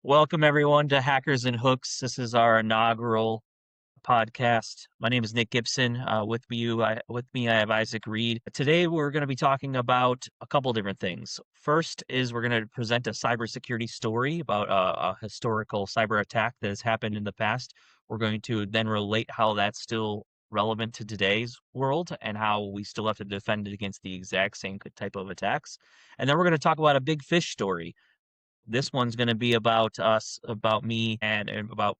Welcome everyone to Hackers and Hooks. This is our inaugural podcast. My name is Nick Gipson. With me, I have Isaac Reed. Today, we're going to be talking about a couple different things. First is we're going to present a cybersecurity story about a historical cyber attack that has happened in the past. We're going to then relate how that's still relevant to today's world and how we still have to defend it against the exact same type of attacks. And then we're going to talk about a big fish story. This one's going to be about us, about me, and about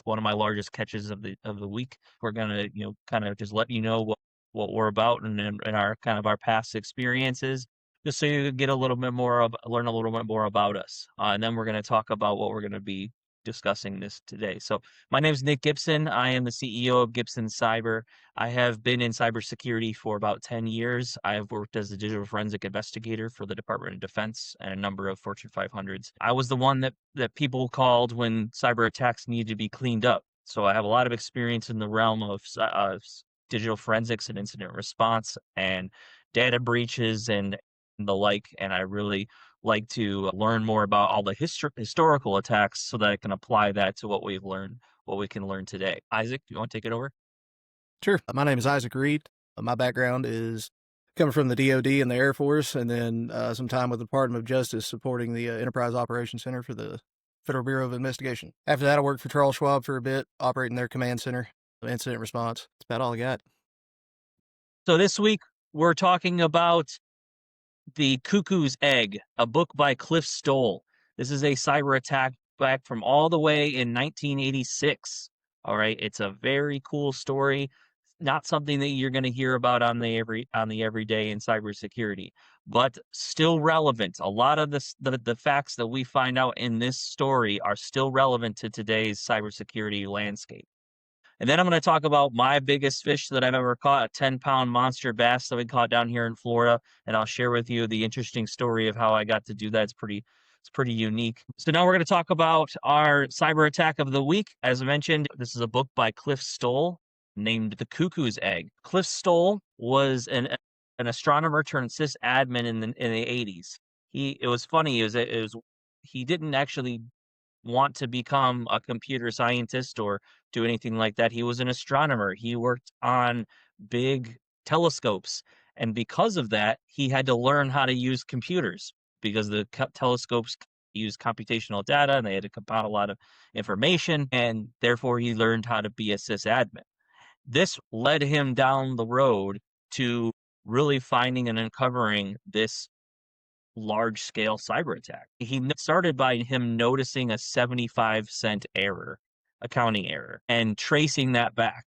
one of my largest catches of the week. We're gonna, kind of just let you know what we're about and our kind of our past experiences, just so you get a little bit more of learn a little bit more about us. And then we're gonna talk about what we're gonna be discussing this today. So my name is Nick Gipson. I am the CEO of Gipson Cyber. I have been in cybersecurity for about 10 years. I have worked as a digital forensic investigator for the Department of Defense and a number of Fortune 500s. I was the one that people called when cyber attacks needed to be cleaned up. So I have a lot of experience in the realm of digital forensics and incident response and data breaches and the like. And I really like to learn more about all the historical attacks so that I can apply that to what we've learned, what we can learn today. Isaac, do you want to take it over? Sure. My name is Isaac Reed. My background is coming from the DoD and the Air Force, and then some time with the Department of Justice supporting the Enterprise Operations Center for the Federal Bureau of Investigation. After that, I worked for Charles Schwab for a bit, operating their command center, incident response. That's about all I got. So this week we're talking about The Cuckoo's Egg, a book by Cliff Stoll. This is a cyber attack back from all the way in 1986. All right, it's a very cool story. Not something that you're going to hear about on the everyday in cybersecurity, but still relevant. A lot of the facts that we find out in this story are still relevant to today's cybersecurity landscape. And then I'm going to talk about my biggest fish that I've ever caught, a 10-pound monster bass that we caught down here in Florida. And I'll share with you the interesting story of how I got to do that. It's pretty unique. So now we're going to talk about our cyber attack of the week. As I mentioned, this is a book by Cliff Stoll named The Cuckoo's Egg. Cliff Stoll was an astronomer turned sysadmin in the 80s. It was funny. He didn't actually want to become a computer scientist or do anything like that. He was an astronomer. He worked on big telescopes. And because of that, he had to learn how to use computers because the telescopes use computational data and they had to compile a lot of information. And therefore, he learned how to be a sysadmin. This led him down the road to really finding and uncovering this large scale cyber attack. Started by him noticing a 75-cent error, accounting error, and tracing that back.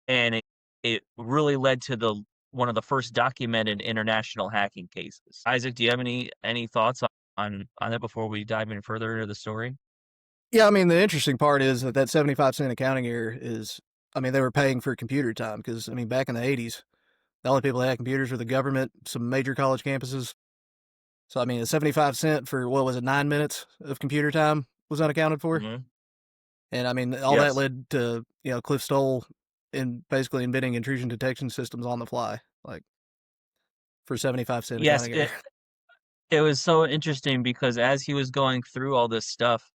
And it really led to the one of the first documented international hacking cases. Isaac, do you have any thoughts on that before we dive in further into the story? Yeah, I mean, the interesting part is that 75-cent accounting error is, I mean, they were paying for computer time because, I mean, back in the 80s, the only people that had computers were the government, some major college campuses. So, I mean, a 75-cent for, what was it, 9 minutes of computer time was unaccounted for. Hmm. And I mean, all that Yes. led to, Cliff Stoll in basically inventing intrusion detection systems on the fly, like for 75-cent Yes, accounting error. it was so interesting because as he was going through all this stuff,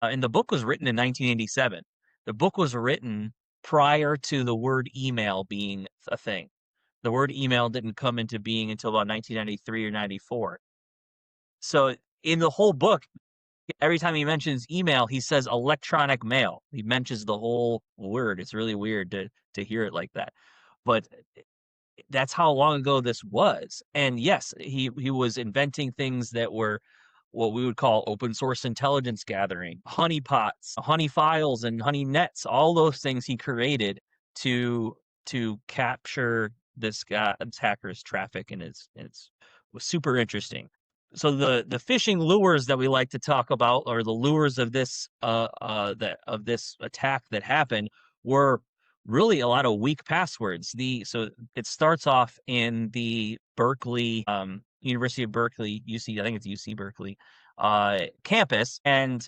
and the book was written in 1987. The book was written prior to the word email being a thing. The word email didn't come into being until about 1993 or 94. So in the whole book, every time he mentions email, he says electronic mail. He mentions the whole word. It's really weird to hear it like that. But that's how long ago this was. And yes, he was inventing things that were what we would call open source intelligence gathering, honeypots, honey files, and honey nets. All those things he created to capture this hacker's traffic, and it's was super interesting. So the phishing lures that we like to talk about, or the lures of this attack that happened, were really a lot of weak passwords. So it starts off in the Berkeley, University of Berkeley, UC, I think it's UC Berkeley, campus. And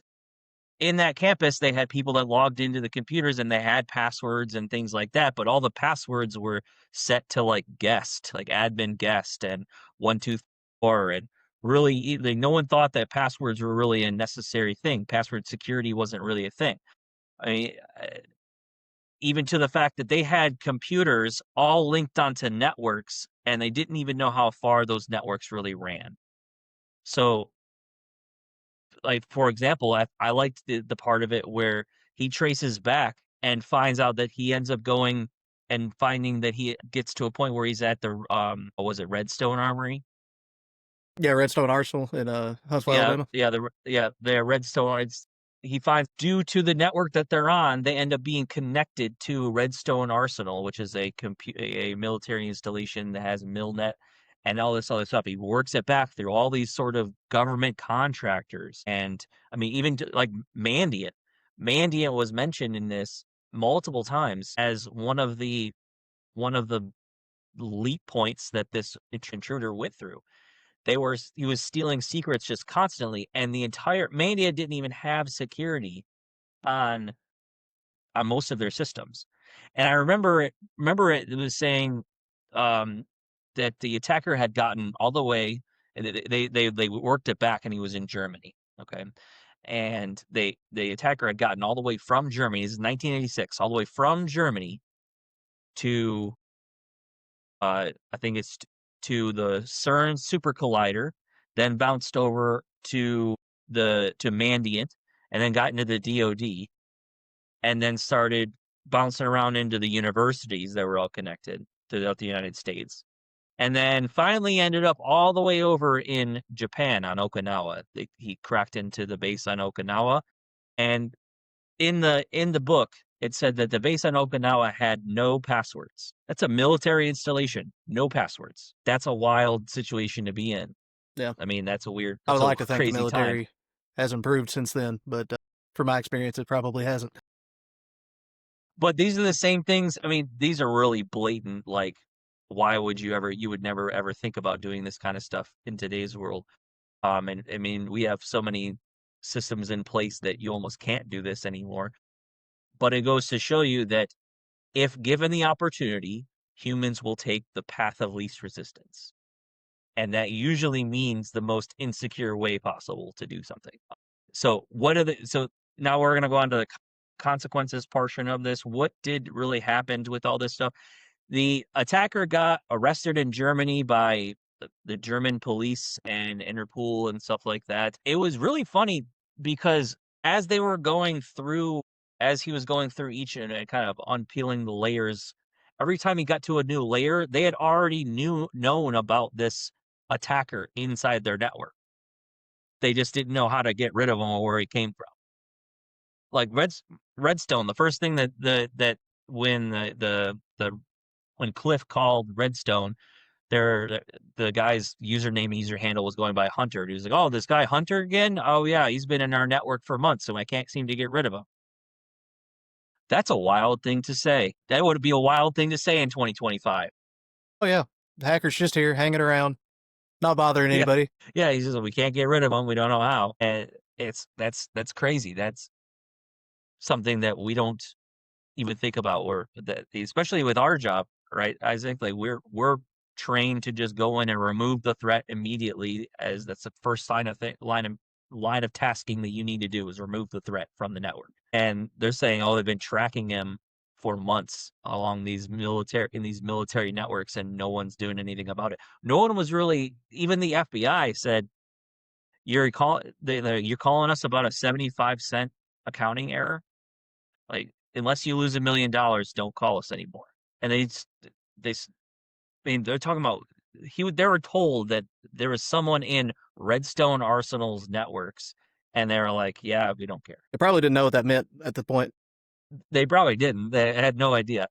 in that campus, they had people that logged into the computers and they had passwords and things like that. But all the passwords were set to like guest, like admin guest and 124 and really, like, no one thought that passwords were really a necessary thing. Password security wasn't really a thing. I mean, even to the fact that they had computers all linked onto networks and they didn't even know how far those networks really ran. So, like, for example, I liked the part of it where he traces back and finds out that he ends up going and finding that he gets to a point where he's at the, what was it, Redstone Armory? Yeah, Redstone Arsenal in Huntsville, Yeah, Alabama. the Redstone, he finds due to the network that they're on, they end up being connected to Redstone Arsenal, which is a military installation that has Milnet and all this other stuff. He works it back through all these sort of government contractors, and, I mean, even to, like, Mandiant. Mandiant was mentioned in this multiple times as one of the leap points that this intruder went through. He was stealing secrets just constantly, and the entire Mania didn't even have security on most of their systems. And I remember it was saying, um, that the attacker had gotten all the way, and they worked it back, and he was in Germany, okay? And the attacker had gotten all the way from Germany, this is 1986, all the way from Germany to, I think it's to the CERN super collider, then bounced over to Mandiant, and then got into the DoD, and then started bouncing around into the universities that were all connected throughout the United States, and then finally ended up all the way over in Japan on Okinawa. He cracked into the base on Okinawa, and in the book, it said that the base on Okinawa had no passwords. That's a military installation, no passwords. That's a wild situation to be in. Yeah, I mean, I that's would a like to think the crazy time. military has improved since then, but from my experience, it probably hasn't. But these are the same things. I mean, these are really blatant, like, why would you would never ever think about doing this kind of stuff in today's world. And I mean, we have so many systems in place that you almost can't do this anymore. But it goes to show you that if given the opportunity, humans will take the path of least resistance. And that usually means the most insecure way possible to do something. So now we're going to go on to the consequences portion of this. What did really happen with all this stuff? The attacker got arrested in Germany by the German police and Interpol and stuff like that. It was really funny because as they were going through, as he was going through each and kind of unpeeling the layers, every time he got to a new layer, they had already known about this attacker inside their network. They just didn't know how to get rid of him or where he came from. Like Redstone, the first thing that when when Cliff called Redstone, the guy's username and user handle was going by Hunter. He was like, "Oh, this guy Hunter again? Oh yeah, he's been in our network for months, so I can't seem to get rid of him." That's a wild thing to say. That would be a wild thing to say in 2025. Oh yeah, the hacker's just here hanging around, not bothering Yeah, anybody. yeah. He says we can't get rid of him. We don't know how, and that's crazy. That's something that we don't even think about, or that, especially with our job, right? I think, like, we're trained to just go in and remove the threat immediately, as that's the first line of tasking that you need to do is remove the threat from the network. And they're saying, oh, they've been tracking him for months along these military networks, and no one's doing anything about it. No one was really, even the FBI said, you're calling us about a 75-cent accounting error, like, unless you lose $1,000,000, don't call us anymore. And I mean, they're talking about they were told that there was someone in Redstone Arsenal's networks, and they were like, "Yeah, we don't care." They probably didn't know what that meant at the point. They probably didn't. They had no idea.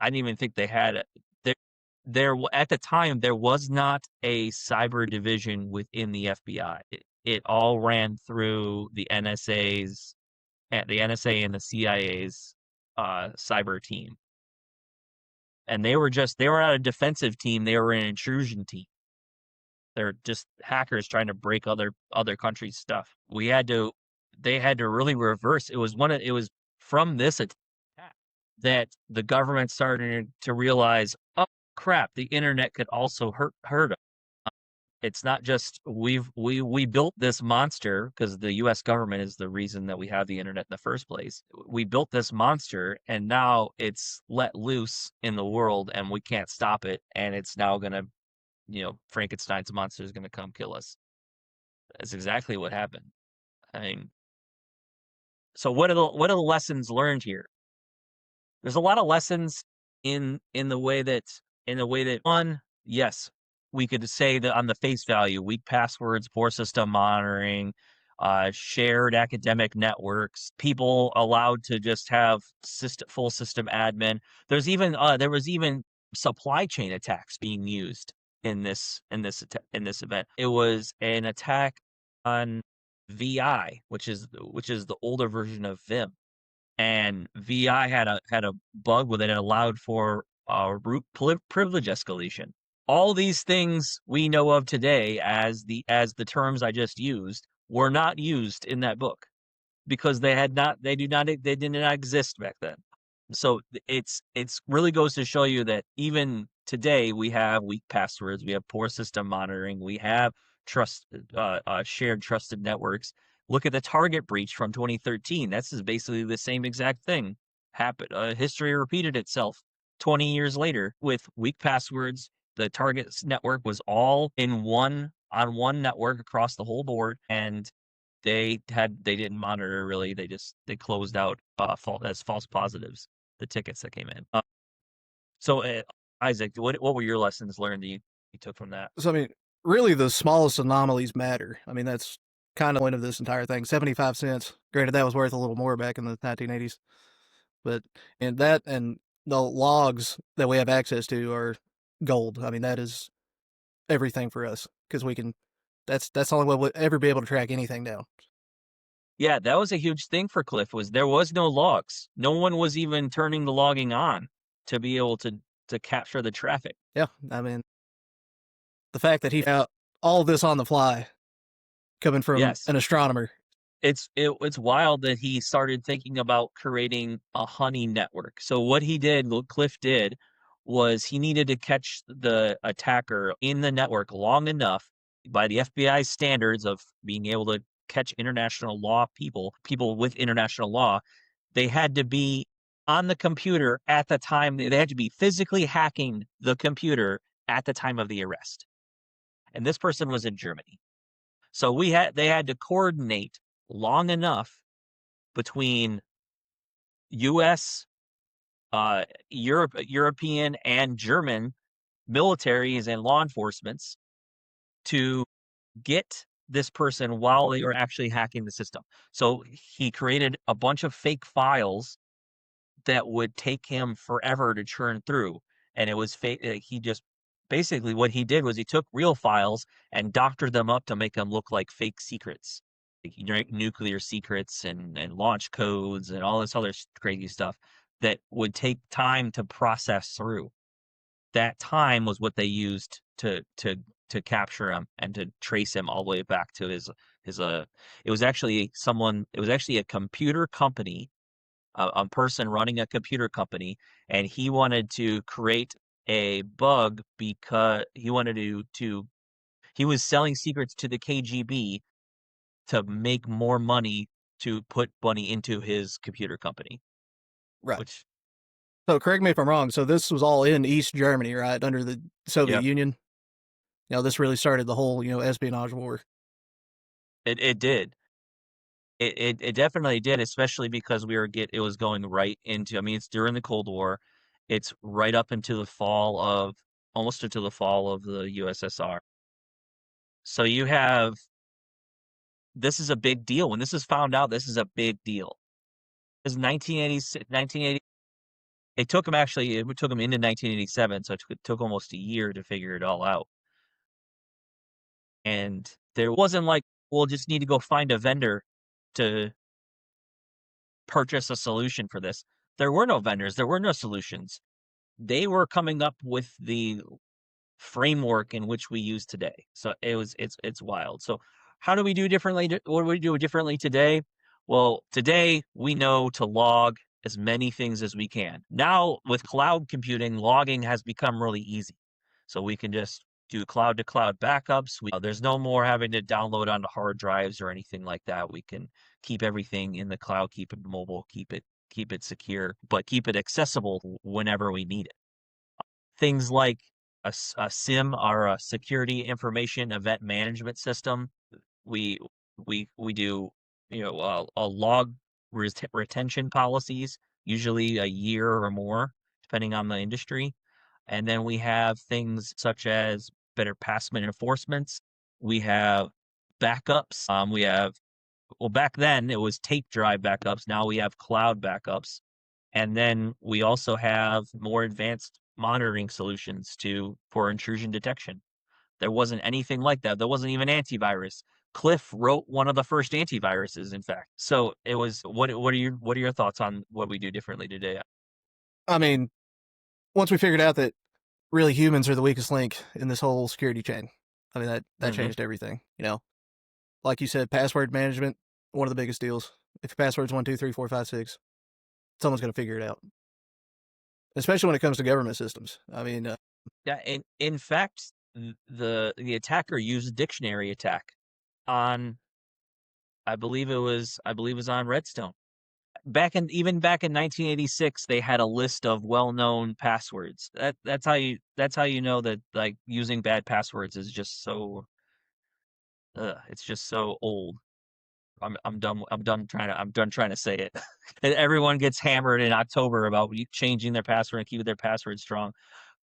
I didn't even think they had it. There, at the time, there was not a cyber division within the FBI. It all ran through the NSA and the CIA's cyber team. And they were not a defensive team, they were an intrusion team. They're just hackers trying to break other countries' stuff. They had to really reverse. It was from this attack that the government started to realize, oh crap, the internet could also hurt us. it's not just we built this monster because the US government is the reason that we have the internet in the first place. We built this monster and now it's let loose in the world and we can't stop it, and it's now gonna, Frankenstein's monster is gonna come kill us. That's exactly what happened. I mean, so what are the lessons learned here? There's a lot of lessons in the way that one, yes, we could say that on the face value, weak passwords, poor system monitoring, shared academic networks, people allowed to just have full system admin. There was even supply chain attacks being used in this event. It was an attack on VI, which is the older version of Vim, and VI had a bug with it. It allowed for root privilege escalation. All these things we know of today as the terms I just used were not used in that book because they did not exist back then. So it's really goes to show you that even today we have weak passwords, we have poor system monitoring, we have shared trusted networks. Look at the Target breach from 2013. This is basically the same exact thing happened. History repeated itself 20 years later with weak passwords. The Target's network was all on one network across the whole board, and they didn't monitor really. They closed out false positives the tickets that came in. So Isaac, what were your lessons learned that you took from that? So I mean, really, the smallest anomalies matter. I mean, that's kind of the point of this entire thing. 75 cents. Granted, that was worth a little more back in the 1980s, but and that and the logs that we have access to are gold. I mean, that is everything for us because we can. That's the only way we'll ever be able to track anything down. Yeah, that was a huge thing for Cliff. Was there was no logs. No one was even turning the logging on to be able to capture the traffic. Yeah, I mean, the fact that he found out all this on the fly coming from Yes. an astronomer. It's wild that he started thinking about creating a honey network. So what Cliff did, was he needed to catch the attacker in the network long enough by the FBI standards of being able to catch international law people with international law. They had to be on the computer at the time. They had to be physically hacking the computer at the time of the arrest. And this person was in Germany. So they had to coordinate long enough between US, European and German militaries and law enforcements to get this person while they were actually hacking the system. So he created a bunch of fake files that would take him forever to churn through, and it was fake. He just basically what he did was he took real files and doctored them up to make them look like fake secrets, like, nuclear secrets and launch codes and all this other crazy stuff that would take time to process through. That time was what they used to capture him and to trace him all the way back to his. It was actually a computer company, a person running a computer company, and he wanted to create a bug because he was selling secrets to the KGB to make more money to put money into his computer company, Right. which, So correct me if I'm wrong. So this was all in East Germany, right, under the Soviet yep, Union. This really started the whole espionage war. it did. It definitely did, especially because it was going right into, I mean, it's during the Cold War. It's right up into the fall of almost into the fall of the USSR. So you have this is a big deal. When this is found out, this is a big deal. Because 1980, it took him into 1987, so it took almost a year to figure it all out. And there wasn't like, we'll just need to go find a vendor to purchase a solution for this. There were no vendors, there were no solutions. They were coming up with the framework in which we use today. So it's wild. So how do we do differently? What do we do differently today? Well, today we know to log as many things as we can. Now with cloud computing, logging has become really easy. So we can just do cloud-to-cloud backups. There's no more having to download onto hard drives or anything like that. We can keep everything in the cloud, keep it mobile, keep it secure, but keep it accessible whenever we need it. Things like a SIM, or a security information event management system. We we do, a log retention policies, usually a year or more, depending on the industry. And then we have things such as better password enforcements. We have backups. We have, well, back then it was tape drive backups. Now we have cloud backups. And then we also have more advanced monitoring solutions for intrusion detection. There wasn't anything like that. There wasn't even antivirus. Cliff wrote one of the first antiviruses, in fact. So it was, what are your thoughts on what we do differently today? I mean, once we figured out that really humans are the weakest link in this whole security chain, I mean that Hmm. changed everything. Like you said, password management, one of the biggest deals. If your password's 1 2 3 4 5 6, someone's going to figure it out. Especially when it comes to government systems. I mean, Yeah, in fact, the attacker used a dictionary attack on, I believe it was on Redstone. Back in 1986, they had a list of well-known passwords. That's how you know that, like, using bad passwords is just so, it's just so old. I'm done trying to say it. And everyone gets hammered in October about changing their password and keeping their password strong,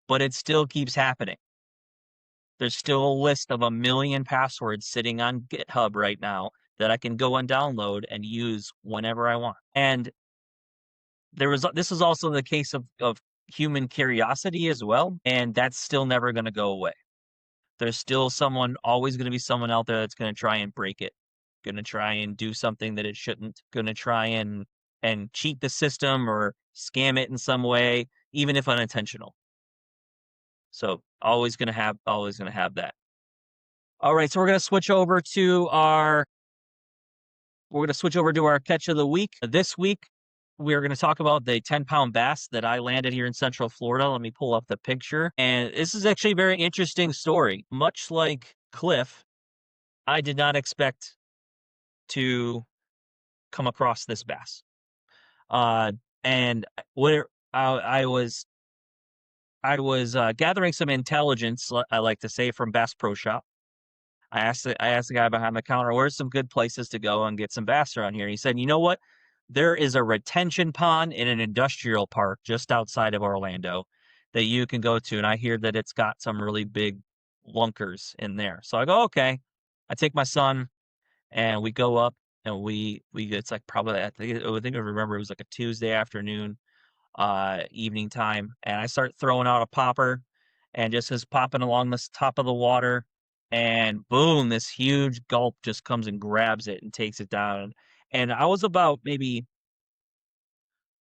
but it still keeps happening. There's still a list of 1 million passwords sitting on GitHub right now that I can go and download and use whenever I want. And this is also the case of human curiosity as well, and that's still never gonna go away. There's still always gonna be someone out there that's gonna try and break it, gonna try and do something that it shouldn't, gonna try and cheat the system or scam it in some way, even if unintentional. So, always gonna have that. Alright, so we're gonna switch over to our catch of the week. This week, we're gonna talk about the 10-pound bass that I landed here in Central Florida. Let me pull up the picture, and this is actually a very interesting story. Much like Cliff, I did not expect to come across this bass. Uh, and where I was gathering some intelligence, I like to say, from Bass Pro Shop. I asked the guy behind the counter, "Where's some good places to go and get some bass around here?" And he said, "You know what? There is a retention pond in an industrial park just outside of Orlando that you can go to, and I hear that it's got some really big lunkers in there." So I go, "Okay." I take my son, and we go up, and we it's like probably, I think I remember it was like a Tuesday afternoon, evening time, and I start throwing out a popper, and just as popping along this top of the water, and boom, this huge gulp just comes and grabs it and takes it down. And I was about maybe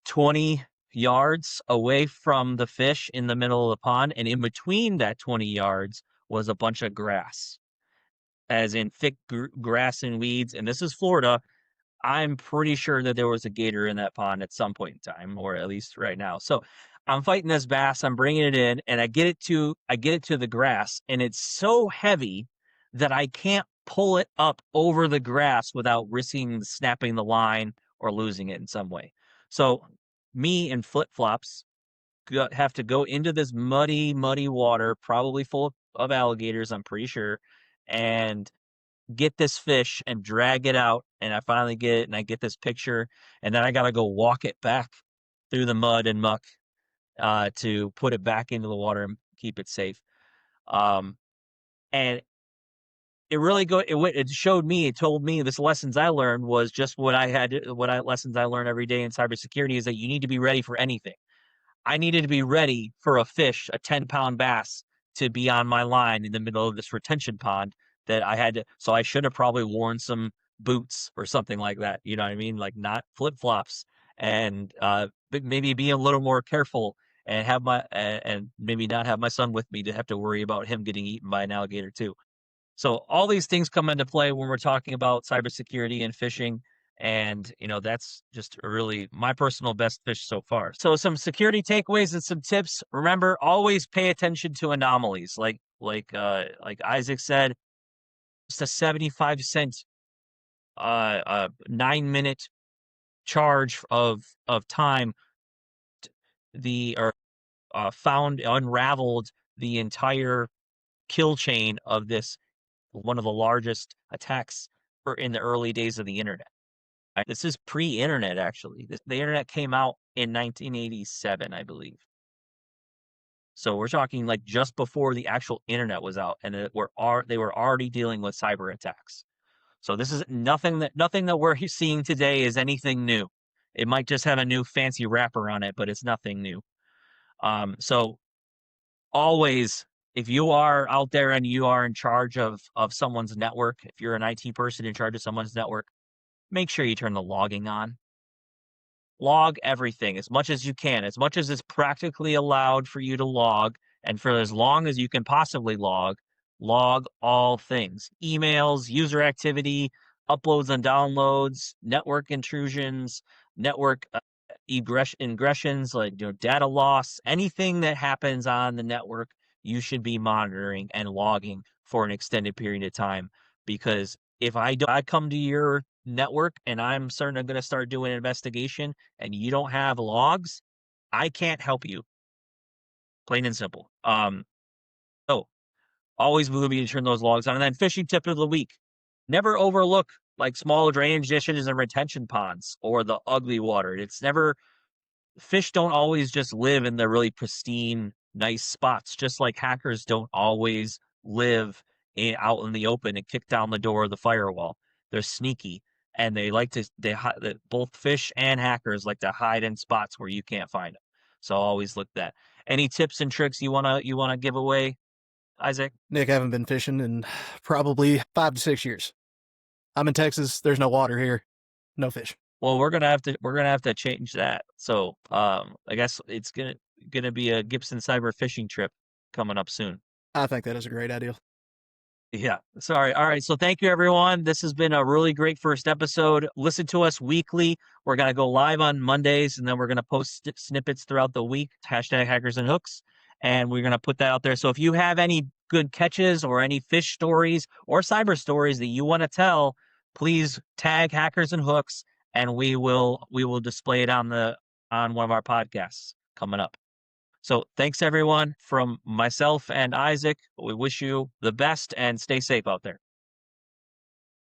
20 yards away from the fish in the middle of the pond, and in between that 20 yards was a bunch of grass, as in thick grass and weeds. And this is Florida. I'm pretty sure that there was a gator in that pond at some point in time, or at least right now. So I'm fighting this bass. I'm bringing it in, and I get it to the grass, and it's so heavy that I can't pull it up over the grass without risking snapping the line or losing it in some way. So me in flip flops have to go into this muddy water, probably full of alligators. I'm pretty sure, and get this fish and drag it out, and I finally get it, and I get this picture, and then I gotta go walk it back through the mud and muck, to put it back into the water and keep it safe. Um, and it really it showed me, it told me this lessons I learned was just lessons I learn every day in cybersecurity, is that you need to be ready for anything. I needed to be ready for a fish, a 10-pound bass, to be on my line in the middle of this retention pond that I had to, so I should have probably worn some boots or something like that, you know what I mean? Like, not flip-flops, and, but maybe be a little more careful, and and maybe not have my son with me to have to worry about him getting eaten by an alligator too. So all these things come into play when we're talking about cybersecurity and phishing. And, that's just really my personal best fish so far. So some security takeaways and some tips. Remember, always pay attention to anomalies. Like, Like Isaac said, just a 75 cent 9-minute charge of time. The or Found unraveled the entire kill chain of this, one of the largest attacks in the early days of the internet. This is pre-internet, actually. The internet came out in 1987, I believe. So we're talking like just before the actual internet was out, and they were already dealing with cyber attacks. So this is nothing that we're seeing today is anything new. It might just have a new fancy wrapper on it, but it's nothing new. So always, if you are out there and you are in charge of someone's network, if you're an IT person in charge of someone's network, make sure you turn the logging on. Log everything as much as you can, as much as it's practically allowed for you to log, and for as long as you can possibly log all things: emails, user activity, uploads and downloads, network intrusions, network ingressions, like data loss, anything that happens on the network, you should be monitoring and logging for an extended period of time. Because if I come to your network and I'm going to start doing an investigation and you don't have logs, I can't help you. Plain and simple. So always move me to turn those logs on. And then fishing tip of the week: never overlook like small drainage ditches and retention ponds or the ugly water. It's never Fish don't always just live in the really pristine, nice spots, just like hackers don't always live out in the open and kick down the door of the firewall. They're sneaky, and they like to, both fish and hackers like to hide in spots where you can't find them. So always look that. Any tips and tricks you wanna give away, Isaac? Nick, I haven't been fishing in probably 5 to 6 years. I'm in Texas. There's no water here. No fish. Well, we're gonna have to change that. So I guess it's gonna be a Gipson cyber fishing trip coming up soon. I think that is a great idea. Yeah. Sorry. All right. So thank you, everyone. This has been a really great first episode. Listen to us weekly. We're going to go live on Mondays, and then we're going to post snippets throughout the week, hashtag hackers and hooks. And we're going to put that out there. So if you have any good catches or any fish stories or cyber stories that you want to tell, please tag hackers and hooks, and we will display it on one of our podcasts coming up. So thanks, everyone. From myself and Isaac, we wish you the best and stay safe out there.